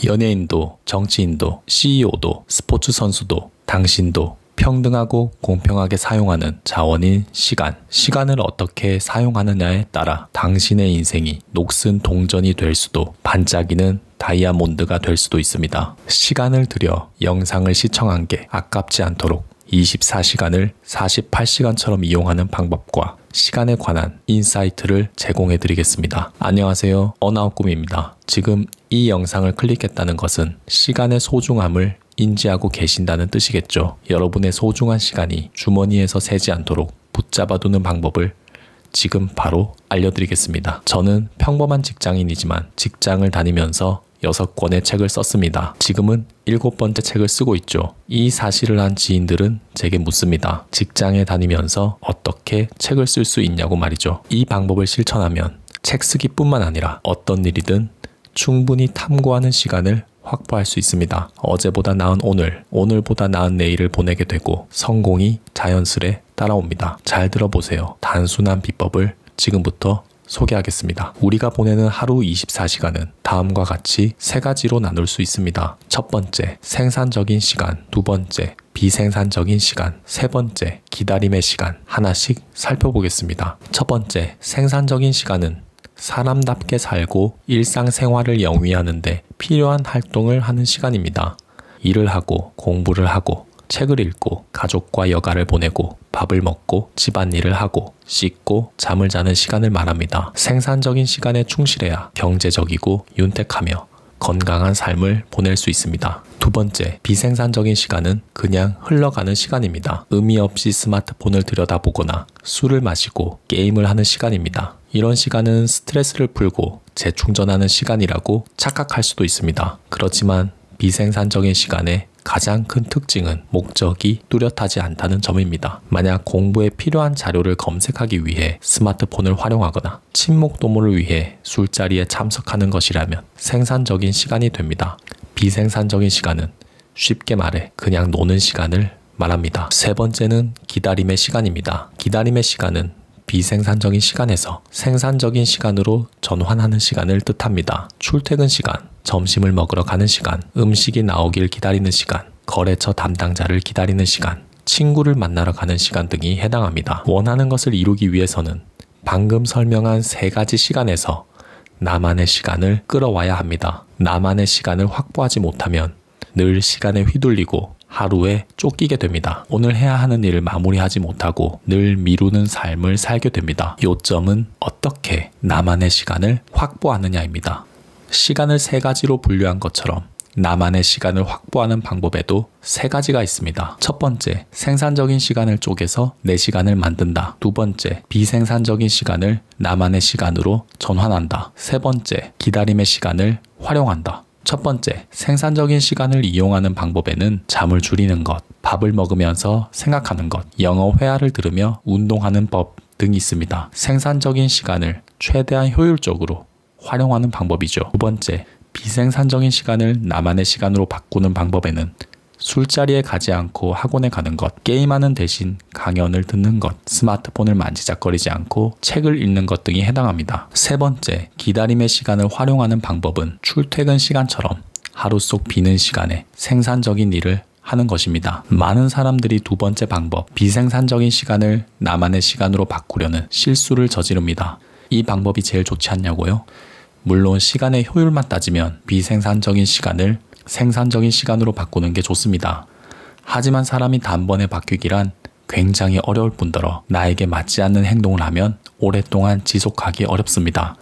연예인도, 정치인도, CEO도, 스포츠 선수도, 당신도 평등하고 공평하게 사용하는 자원인 시간. 시간을 어떻게 사용하느냐에 따라 당신의 인생이 녹슨 동전이 될 수도 반짝이는 다이아몬드가 될 수도 있습니다. 시간을 들여 영상을 시청한 게 아깝지 않도록 24시간을 48시간처럼 이용하는 방법과 시간에 관한 인사이트를 제공해 드리겠습니다. 안녕하세요. 언아웃꿈입니다. 지금 이 영상을 클릭했다는 것은 시간의 소중함을 인지하고 계신다는 뜻이겠죠. 여러분의 소중한 시간이 주머니에서 새지 않도록 붙잡아두는 방법을 지금 바로 알려드리겠습니다. 저는 평범한 직장인이지만 직장을 다니면서 6권의 책을 썼습니다. 지금은 7번째 책을 쓰고 있죠. 이 사실을 한 지인들은 제게 묻습니다. 직장에 다니면서 어떻게 책을 쓸 수 있냐고 말이죠. 이 방법을 실천하면 책 쓰기뿐만 아니라 어떤 일이든 충분히 탐구하는 시간을 확보할 수 있습니다. 어제보다 나은 오늘, 오늘보다 나은 내일을 보내게 되고 성공이 자연스레 따라옵니다. 잘 들어보세요. 단순한 비법을 지금부터 소개하겠습니다. 우리가 보내는 하루 24시간은 다음과 같이 3가지로 나눌 수 있습니다. 첫 번째, 생산적인 시간. 두 번째, 비생산적인 시간. 세 번째, 기다림의 시간. 하나씩 살펴보겠습니다. 첫 번째, 생산적인 시간은 사람답게 살고 일상생활을 영위하는데 필요한 활동을 하는 시간입니다. 일을 하고 공부를 하고 책을 읽고 가족과 여가를 보내고 밥을 먹고 집안일을 하고 씻고 잠을 자는 시간을 말합니다. 생산적인 시간에 충실해야 경제적이고 윤택하며 건강한 삶을 보낼 수 있습니다. 두 번째, 비생산적인 시간은 그냥 흘러가는 시간입니다. 의미 없이 스마트폰을 들여다보거나 술을 마시고 게임을 하는 시간입니다. 이런 시간은 스트레스를 풀고 재충전하는 시간이라고 착각할 수도 있습니다. 그렇지만 비생산적인 시간의 가장 큰 특징은 목적이 뚜렷하지 않다는 점입니다. 만약 공부에 필요한 자료를 검색하기 위해 스마트폰을 활용하거나 친목도모를 위해 술자리에 참석하는 것이라면 생산적인 시간이 됩니다. 비생산적인 시간은 쉽게 말해 그냥 노는 시간을 말합니다. 세 번째는 기다림의 시간입니다. 기다림의 시간은 비생산적인 시간에서 생산적인 시간으로 전환하는 시간을 뜻합니다. 출퇴근 시간, 점심을 먹으러 가는 시간, 음식이 나오길 기다리는 시간, 거래처 담당자를 기다리는 시간, 친구를 만나러 가는 시간 등이 해당합니다. 원하는 것을 이루기 위해서는 방금 설명한 3가지 시간에서 나만의 시간을 끌어와야 합니다. 나만의 시간을 확보하지 못하면 늘 시간에 휘둘리고 하루에 쫓기게 됩니다. 오늘 해야 하는 일을 마무리하지 못하고 늘 미루는 삶을 살게 됩니다. 요점은 어떻게 나만의 시간을 확보하느냐입니다. 시간을 3가지로 분류한 것처럼 나만의 시간을 확보하는 방법에도 3가지가 있습니다. 첫 번째, 생산적인 시간을 쪼개서 내 시간을 만든다. 두 번째, 비생산적인 시간을 나만의 시간으로 전환한다. 세 번째, 기다림의 시간을 활용한다. 첫 번째, 생산적인 시간을 이용하는 방법에는 잠을 줄이는 것, 밥을 먹으면서 생각하는 것, 영어 회화를 들으며 운동하는 법 등이 있습니다. 생산적인 시간을 최대한 효율적으로 활용하는 방법이죠. 두 번째, 비생산적인 시간을 나만의 시간으로 바꾸는 방법에는 술자리에 가지 않고 학원에 가는 것, 게임하는 대신 강연을 듣는 것, 스마트폰을 만지작거리지 않고 책을 읽는 것 등이 해당합니다. 세 번째, 기다림의 시간을 활용하는 방법은 출퇴근 시간처럼 하루 속 비는 시간에 생산적인 일을 하는 것입니다. 많은 사람들이 두 번째 방법, 비생산적인 시간을 나만의 시간으로 바꾸려는 실수를 저지릅니다. 이 방법이 제일 좋지 않냐고요? 물론 시간의 효율만 따지면 비생산적인 시간을 생산적인 시간으로 바꾸는 게 좋습니다. 하지만 사람이 단번에 바뀌기란 굉장히 어려울 뿐더러 나에게 맞지 않는 행동을 하면 오랫동안 지속하기 어렵습니다.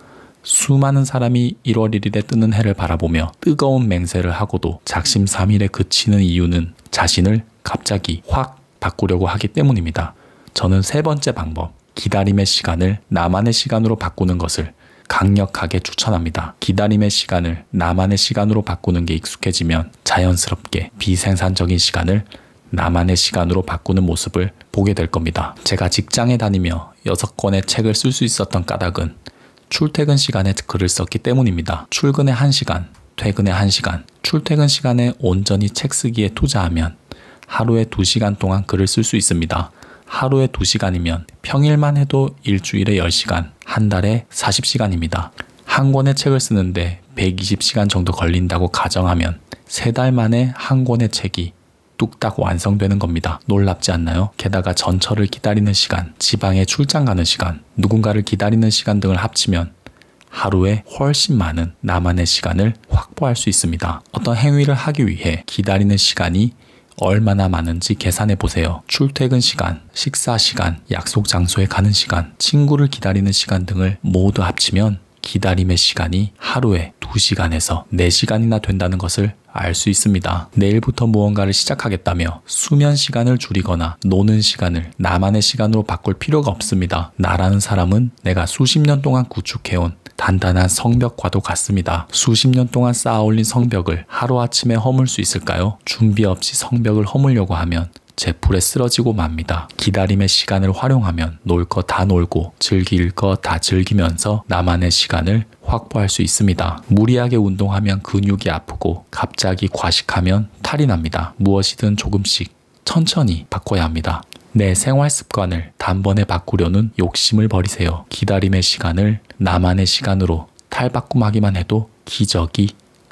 수많은 사람이 1월 1일에 뜨는 해를 바라보며 뜨거운 맹세를 하고도 작심삼일에 그치는 이유는 자신을 갑자기 확 바꾸려고 하기 때문입니다. 저는 3번째 방법, 기다림의 시간을 나만의 시간으로 바꾸는 것을 강력하게 추천합니다. 기다림의 시간을 나만의 시간으로 바꾸는 게 익숙해지면 자연스럽게 비생산적인 시간을 나만의 시간으로 바꾸는 모습을 보게 될 겁니다. 제가 직장에 다니며 6권의 책을 쓸 수 있었던 까닭은 출퇴근 시간에 글을 썼기 때문입니다. 출근에 1시간, 퇴근에 1시간, 출퇴근 시간에 온전히 책 쓰기에 투자하면 하루에 2시간 동안 글을 쓸 수 있습니다. 하루에 2시간이면 평일만 해도 일주일에 10시간, 한 달에 40시간입니다. 한 권의 책을 쓰는데 120시간 정도 걸린다고 가정하면 3달 만에 한 권의 책이 뚝딱 완성되는 겁니다. 놀랍지 않나요? 게다가 전철을 기다리는 시간, 지방에 출장 가는 시간, 누군가를 기다리는 시간 등을 합치면 하루에 훨씬 많은 나만의 시간을 확보할 수 있습니다. 어떤 행위를 하기 위해 기다리는 시간이 얼마나 많은지 계산해 보세요. 출퇴근 시간, 식사 시간, 약속 장소에 가는 시간, 친구를 기다리는 시간 등을 모두 합치면 기다림의 시간이 하루에 2시간에서 4시간이나 된다는 것을 알 수 있습니다. 내일부터 무언가를 시작하겠다며 수면 시간을 줄이거나 노는 시간을 나만의 시간으로 바꿀 필요가 없습니다. 나라는 사람은 내가 수십 년 동안 구축해온 단단한 성벽과도 같습니다. 수십 년 동안 쌓아올린 성벽을 하루아침에 허물 수 있을까요? 준비 없이 성벽을 허물려고 하면 제풀에 쓰러지고 맙니다. 기다림의 시간을 활용하면 놀 거 다 놀고 즐길 거 다 즐기면서 나만의 시간을 확보할 수 있습니다. 무리하게 운동하면 근육이 아프고 갑자기 과식하면 탈이 납니다. 무엇이든 조금씩 천천히 바꿔야 합니다. 내 생활 습관을 단번에 바꾸려는 욕심을 버리세요. 기다림의 시간을 나만의 시간으로 탈바꿈하기만 해도 기적이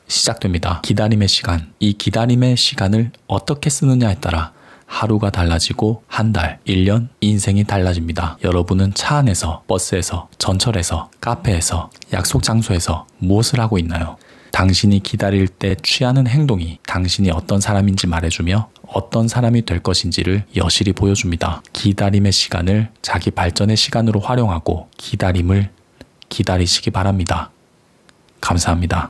시작됩니다. 기다림의 시간, 이 기다림의 시간을 어떻게 쓰느냐에 따라 하루가 달라지고 한 달, 1년, 인생이 달라집니다. 여러분은 차 안에서, 버스에서, 전철에서, 카페에서, 약속 장소에서 무엇을 하고 있나요? 당신이 기다릴 때 취하는 행동이 당신이 어떤 사람인지 말해주며 어떤 사람이 될 것인지를 여실히 보여줍니다. 기다림의 시간을 자기 발전의 시간으로 활용하고 기다림을 기다리시기 바랍니다. 감사합니다.